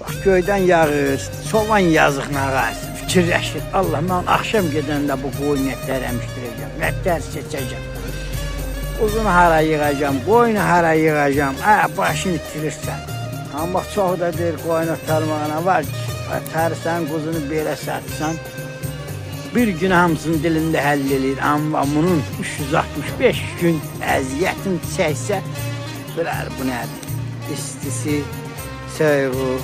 Bax, göydən yağır, soğan yazıq nağaz. Fikirləşir, Allah, mən axşam gedəndə bu qoyun ətləri əmişdirəcəm, ətlər seçəcəm. Uzunu hara yığacam, qoyunu hara yığacam, başını itirirsən. Amma çox da deyir, qoyun otarmağına var ki, atarsan, quzunu belə satsan, bir gün hamısının dilində həll edir. Amma bunun 365 gün əziyyətin çəksə, bilər bu nədir? İstisi, soyuğu.